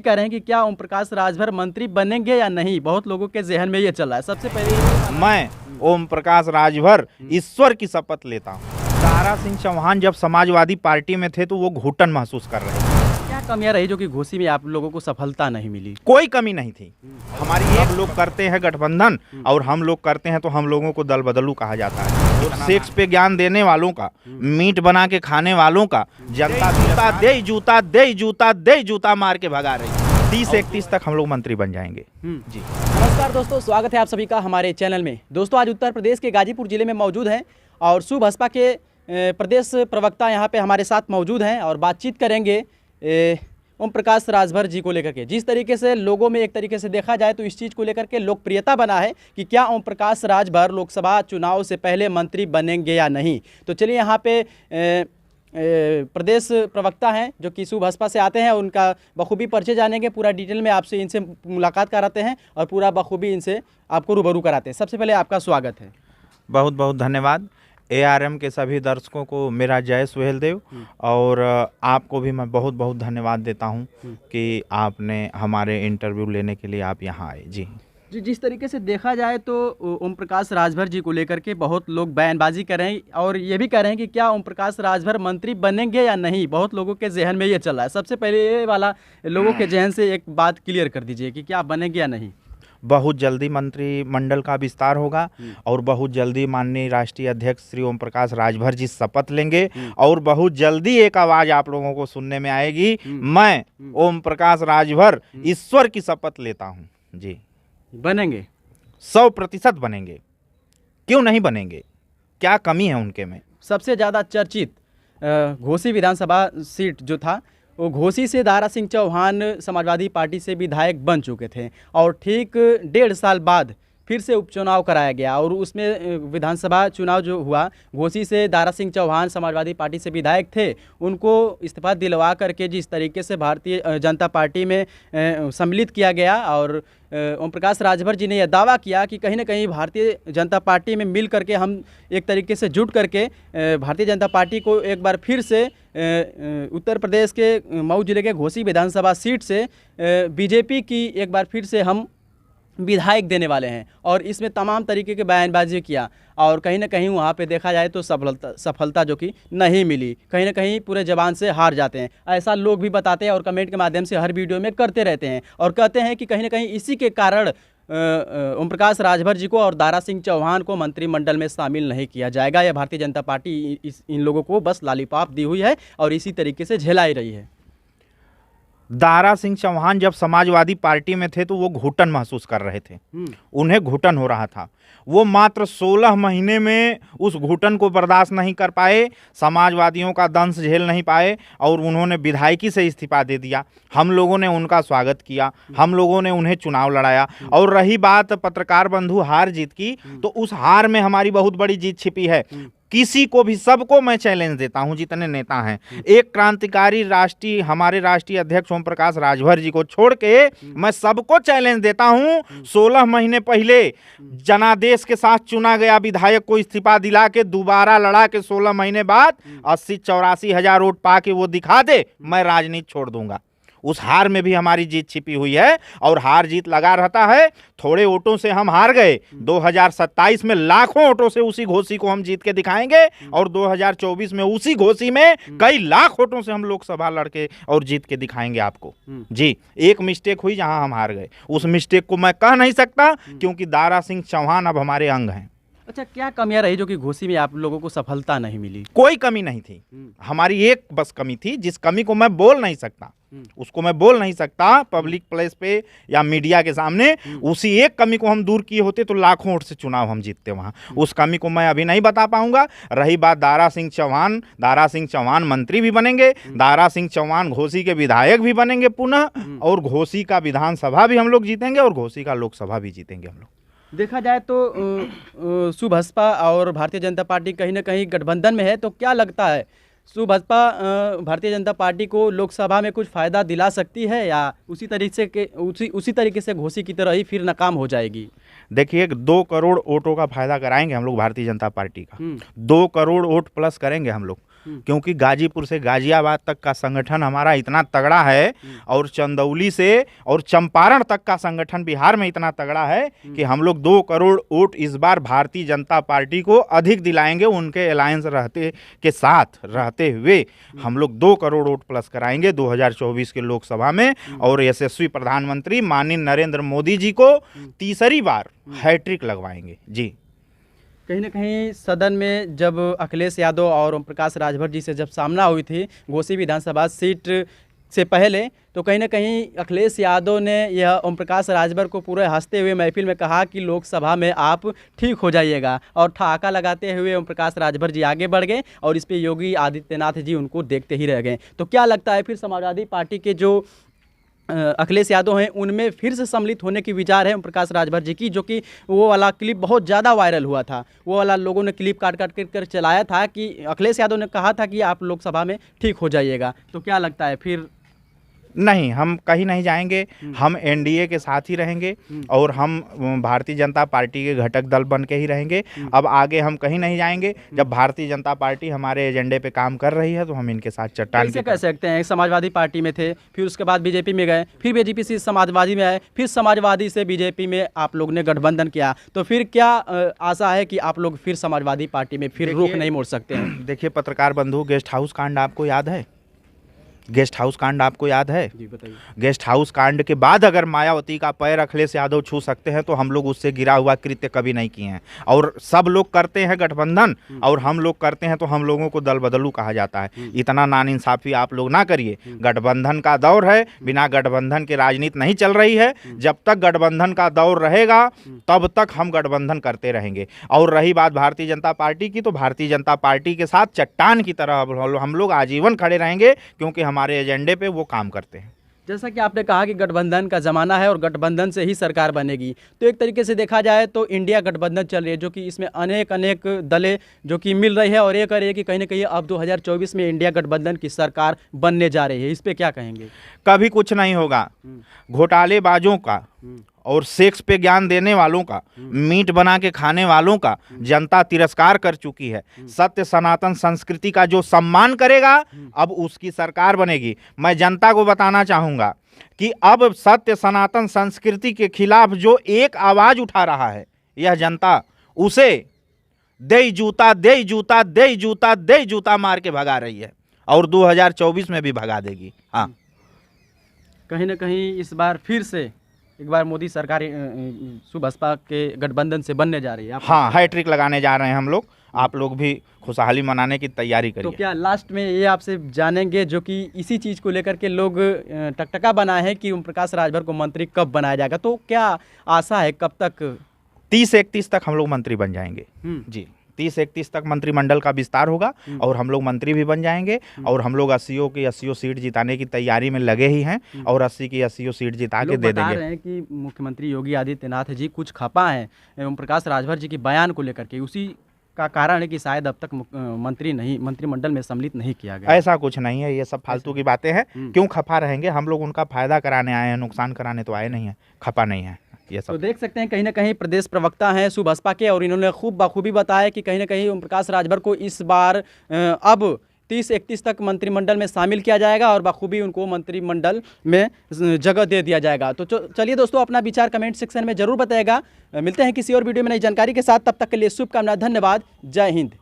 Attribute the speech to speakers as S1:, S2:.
S1: कह रहे हैं कि क्या ओम प्रकाश राजभर मंत्री बनेंगे या नहीं, बहुत लोगों के जहन में ये चल रहा है। सबसे पहले
S2: मैं ओम प्रकाश राजभर ईश्वर की शपथ लेता हूँ। दारा सिंह चौहान जब समाजवादी पार्टी में थे तो वो घुटन महसूस कर रहे थे।
S1: क्या कमियां रही जो कि घोसी में आप लोगों को सफलता नहीं मिली?
S2: कोई कमी नहीं थी। हमारी एक लोग करते हैं गठबंधन और हम लोग करते हैं तो हम लोगों को दल बदलू कहा जाता है। तो सेक्स पे ज्ञान देने वालों का, मीट बना के खाने वालों का जनता जूता दे जूता दे जूता दे जूता मार के भगा रही है। 30-31 तक हम लोग मंत्री बन जाएंगे। जी
S1: नमस्कार दोस्तों, स्वागत है आप सभी का हमारे चैनल में। दोस्तों आज उत्तर प्रदेश के गाजीपुर जिले में मौजूद हैं और सुभाषपा के प्रदेश प्रवक्ता यहाँ पे हमारे साथ मौजूद हैं और बातचीत करेंगे ओम प्रकाश राजभर जी को लेकर के। जिस तरीके से लोगों में एक तरीके से देखा जाए तो इस चीज़ को लेकर के लोकप्रियता बना है कि क्या ओम प्रकाश राजभर लोकसभा चुनाव से पहले मंत्री बनेंगे या नहीं। तो चलिए यहाँ पे प्रदेश प्रवक्ता हैं जो कि सुभाषपा से आते हैं, उनका बखूबी परिचय जानेंगे। पूरा डिटेल में आपसे इनसे मुलाकात कराते हैं और पूरा बखूबी इनसे आपको रूबरू कराते हैं। सबसे पहले आपका स्वागत है।
S2: बहुत बहुत धन्यवाद। ARM के सभी दर्शकों को मेरा जय सुहेलदेव और आपको भी मैं बहुत बहुत धन्यवाद देता हूं कि आपने हमारे इंटरव्यू लेने के लिए आप यहां आए। जी
S1: जिस तरीके से देखा जाए तो ओम प्रकाश राजभर जी को लेकर के बहुत लोग बयानबाजी कर रहे हैं और ये भी कह रहे हैं कि क्या ओम प्रकाश राजभर मंत्री बनेंगे या नहीं, बहुत लोगों के जहन में ये चल रहा है। सबसे पहले ये वाला लोगों के जहन से एक बात क्लियर कर दीजिए कि क्या बनेंगे या नहीं।
S2: बहुत जल्दी मंत्रिमंडल का विस्तार होगा और बहुत जल्दी माननीय राष्ट्रीय अध्यक्ष श्री ओम प्रकाश राजभर जी शपथ लेंगे और बहुत जल्दी एक आवाज आप लोगों को सुनने में आएगी, मैं ओम प्रकाश राजभर ईश्वर की शपथ लेता हूँ। जी
S1: बनेंगे,
S2: 100% बनेंगे। क्यों नहीं बनेंगे, क्या कमी है उनके में? सबसे
S1: ज़्यादा चर्चित घोसी विधानसभा सीट जो था वो घोसी से दारा सिंह चौहान समाजवादी पार्टी से विधायक बन चुके थे और ठीक 1.5 साल बाद फिर से उपचुनाव कराया गया और उसमें विधानसभा चुनाव जो हुआ, घोसी से दारा सिंह चौहान समाजवादी पार्टी से विधायक थे, उनको इस्तीफा दिलवा करके जिस तरीके से भारतीय जनता पार्टी में सम्मिलित किया गया और ओम प्रकाश राजभर जी ने यह दावा किया कि कहीं ना कहीं भारतीय जनता पार्टी में मिल करके हम एक तरीके से जुट करके भारतीय जनता पार्टी को एक बार फिर से उत्तर प्रदेश के मऊ जिले के घोसी विधानसभा सीट से बीजेपी की एक बार फिर से हम विधायक देने वाले हैं और इसमें तमाम तरीके के बयानबाजी किया और कहीं ना कहीं वहाँ पे देखा जाए तो सफलता जो कि नहीं मिली, कहीं ना कहीं पूरे जबान से हार जाते हैं। ऐसा लोग भी बताते हैं और कमेंट के माध्यम से हर वीडियो में करते रहते हैं और कहते हैं कि कहीं ना कहीं इसी के कारण ओम प्रकाश राजभर जी को और दारा सिंह चौहान को मंत्रिमंडल में शामिल नहीं किया जाएगा। यह भारतीय जनता पार्टी इन लोगों को बस लॉलीपॉप दी हुई है और इसी तरीके से झेलाई रही है।
S2: दारा सिंह चौहान जब समाजवादी पार्टी में थे तो वो घुटन महसूस कर रहे थे, उन्हें घुटन हो रहा था। वो मात्र 16 महीने में उस घुटन को बर्दाश्त नहीं कर पाए, समाजवादियों का दंश झेल नहीं पाए और उन्होंने विधायकी से इस्तीफा दे दिया। हम लोगों ने उनका स्वागत किया, हम लोगों ने उन्हें चुनाव लड़ाया। और रही बात पत्रकार बंधु हार जीत की, तो उस हार में हमारी बहुत बड़ी जीत छिपी है। किसी को भी, सबको मैं चैलेंज देता हूं, जितने नेता हैं, एक क्रांतिकारी हमारे राष्ट्रीय अध्यक्ष ओम प्रकाश राजभर जी को छोड़ के मैं सबको चैलेंज देता हूं। 16 महीने पहले जनादेश के साथ चुना गया विधायक को इस्तीफा दिला के दोबारा लड़ा के 16 महीने बाद 80-84 हजार वोट पा के वो दिखा दे, मैं राजनीति छोड़ दूंगा। उस हार में भी हमारी जीत छिपी हुई है और हार जीत लगा रहता है। थोड़े वोटों से हम हार गए, 2027 में लाखों वोटों से उसी घोसी को हम जीत के दिखाएंगे और 2024 में उसी घोसी में कई लाख वोटों से हम लोकसभा लड़के और जीत के दिखाएंगे आपको। जी एक मिस्टेक हुई जहां हम हार गए, उस मिस्टेक को मैं कह नहीं सकता क्योंकि दारा सिंह चौहान अब हमारे अंग हैं।
S1: अच्छा, क्या कमियां रही जो कि घोसी में आप लोगों को सफलता नहीं मिली?
S2: कोई कमी नहीं थी, हमारी एक बस कमी थी जिस कमी को मैं बोल नहीं सकता, उसको मैं बोल नहीं सकता पब्लिक प्लेस पे या मीडिया के सामने। उसी एक कमी को हम दूर किए होते तो लाखों वोट से चुनाव हम जीतते वहां। उस कमी को मैं अभी नहीं बता पाऊंगा। रही बात दारा सिंह चौहान मंत्री भी बनेंगे, दारा सिंह चौहान घोसी के विधायक भी बनेंगे पुनः, और घोसी का विधानसभा भी हम लोग जीतेंगे और घोसी का लोकसभा भी जीतेंगे हम लोग।
S1: देखा जाए तो सुभाषपा और भारतीय जनता पार्टी कहीं ना कहीं गठबंधन में है, तो क्या लगता है सुभाषपा भारतीय जनता पार्टी को लोकसभा में कुछ फ़ायदा दिला सकती है या उसी तरीके से घोसी की तरह ही फिर नाकाम हो जाएगी?
S2: देखिए 2 करोड़ वोटों का फायदा कराएंगे हम लोग भारतीय जनता पार्टी का, 2 करोड़ वोट प्लस करेंगे हम लोग। क्योंकि गाजीपुर से गाजियाबाद तक का संगठन हमारा इतना तगड़ा है और चंदौली से और चंपारण तक का संगठन बिहार में इतना तगड़ा है कि हम लोग 2 करोड़ वोट इस बार भारतीय जनता पार्टी को अधिक दिलाएंगे। उनके अलायंस रहते हुए हम लोग 2 करोड़ वोट प्लस कराएंगे 2024 के लोकसभा में और यशस्वी प्रधानमंत्री माननीय नरेंद्र मोदी जी को तीसरी बार हैट्रिक लगवाएंगे जी।
S1: कहीं ना कहीं सदन में जब अखिलेश यादव और ओम प्रकाश राजभर जी से जब सामना हुई थी घोसी विधानसभा सीट से पहले, तो कहीं ना कहीं अखिलेश यादव ने यह ओम प्रकाश राजभर को पूरे हंसते हुए महफिल में कहा कि लोकसभा में आप ठीक हो जाइएगा, और ठहाका लगाते हुए ओम प्रकाश राजभर जी आगे बढ़ गए और इस पे योगी आदित्यनाथ जी उनको देखते ही रह गए। तो क्या लगता है फिर समाजवादी पार्टी के जो अखिलेश यादव हैं उनमें फिर से सम्मिलित होने की विचार है ओम प्रकाश राजभर जी की, जो कि वो वाला क्लिप बहुत ज़्यादा वायरल हुआ था, वो वाला लोगों ने क्लिप काट कर चलाया था कि अखिलेश यादव ने कहा था कि आप लोकसभा में ठीक हो जाइएगा। तो क्या लगता है फिर?
S2: नहीं, हम कहीं नहीं जाएंगे, हम एनडीए के साथ ही रहेंगे और हम भारतीय जनता पार्टी के घटक दल बन के ही रहेंगे। अब आगे हम कहीं नहीं जाएंगे। जब भारतीय जनता पार्टी हमारे एजेंडे पे काम कर रही है तो हम इनके साथ चट्टान
S1: कैसे कह सकते हैं? समाजवादी पार्टी में थे, फिर उसके बाद बीजेपी में गए, फिर बीजेपी से समाजवादी में आए, फिर समाजवादी से बीजेपी में आप लोग ने गठबंधन किया, तो फिर क्या आशा है कि आप लोग फिर समाजवादी पार्टी में फिर रुख नहीं मोड़ सकते हैं?
S2: देखिए पत्रकार बंधु, गेस्ट हाउस कांड आपको याद है? गेस्ट हाउस कांड आपको याद है?
S1: जी बताइए।
S2: गेस्ट हाउस कांड के बाद अगर मायावती का पैर अखिलेश यादव छू सकते हैं तो हम लोग उससे गिरा हुआ कृत्य कभी नहीं किए हैं। और सब लोग करते हैं गठबंधन और हम लोग करते हैं तो हम लोगों को दल बदलू कहा जाता है। इतना नाइंसाफी आप लोग ना करिए। गठबंधन का दौर है, बिना गठबंधन के राजनीति नहीं चल रही है। जब तक गठबंधन का दौर रहेगा तब तक हम गठबंधन करते रहेंगे। और रही बात भारतीय जनता पार्टी की, तो भारतीय जनता पार्टी के साथ चट्टान की तरह हम लोग आजीवन खड़े रहेंगे, क्योंकि हमारे एजेंडे पे वो काम करते हैं।
S1: जैसा कि आपने कहा कि गठबंधन का ज़माना है और गठबंधन से ही सरकार बनेगी, तो एक तरीके से देखा जाए तो इंडिया गठबंधन चल रही है, जो कि इसमें अनेक दलें जो कि मिल रही है और ये कह रही है कि कहीं ना कहीं अब 2024 में इंडिया गठबंधन की सरकार बनने जा रही है। इस पे क्या कहेंगे?
S2: कभी कुछ नहीं होगा। घोटालेबाजों का और सेक्स पे ज्ञान देने वालों का, मीट बना के खाने वालों का जनता तिरस्कार कर चुकी है। सत्य सनातन संस्कृति का जो सम्मान करेगा अब उसकी सरकार बनेगी। मैं जनता को बताना चाहूँगा कि अब सत्य सनातन संस्कृति के खिलाफ जो एक आवाज़ उठा रहा है यह जनता, उसे दे जूता दे जूता दे जूता दे जूता मार के भगा रही है और 2024 में भी भगा देगी। हाँ,
S1: कहीं ना कहीं इस बार फिर से एक बार मोदी सरकार बसपा के गठबंधन से बनने जा रही है।
S2: हाँ, हैट्रिक लगाने जा रहे हैं हम लोग। आप लोग भी खुशहाली मनाने की तैयारी करिए।
S1: तो क्या लास्ट में ये आपसे जानेंगे, जो कि इसी चीज़ को लेकर के लोग टकटका बनाए हैं कि ओम प्रकाश राजभर को मंत्री कब बनाया जाएगा, तो क्या आशा है कब तक?
S2: 30-31 तक हम लोग मंत्री बन जाएंगे जी। 30-31 तक मंत्रिमंडल का विस्तार होगा और हम लोग मंत्री भी बन जाएंगे और हम लोग 80 की 80 सीट जिताने की तैयारी में लगे ही हैं और 80 की 80 सीट जिता के दे देंगे।
S1: बता रहे हैं कि मुख्यमंत्री योगी आदित्यनाथ जी कुछ खपा हैं ओम प्रकाश राजभर जी के बयान को लेकर के, उसी का कारण है कि शायद अब तक मंत्रिमंडल में सम्मिलित नहीं किया गया।
S2: ऐसा कुछ नहीं है, ये सब फालतू की बातें हैं। क्यों खफा रहेंगे? हम लोग उनका फायदा कराने आए हैं, नुकसान कराने तो आए नहीं हैं। खफा नहीं है ये सब।
S1: तो देख सकते हैं कहीं ना कहीं प्रदेश प्रवक्ता हैं बसपा के, और इन्होंने खूब बखूबी बताया कि कहीं ना कहीं ओम प्रकाश राजभर को इस बार अब 30-31 तक मंत्रिमंडल में शामिल किया जाएगा और बखूबी उनको मंत्रिमंडल में जगह दे दिया जाएगा। तो चलिए दोस्तों, अपना विचार कमेंट सेक्शन में जरूर बताएगा। मिलते हैं किसी और वीडियो में नई जानकारी के साथ, तब तक के लिए शुभकामनाएं। धन्यवाद। जय हिंद।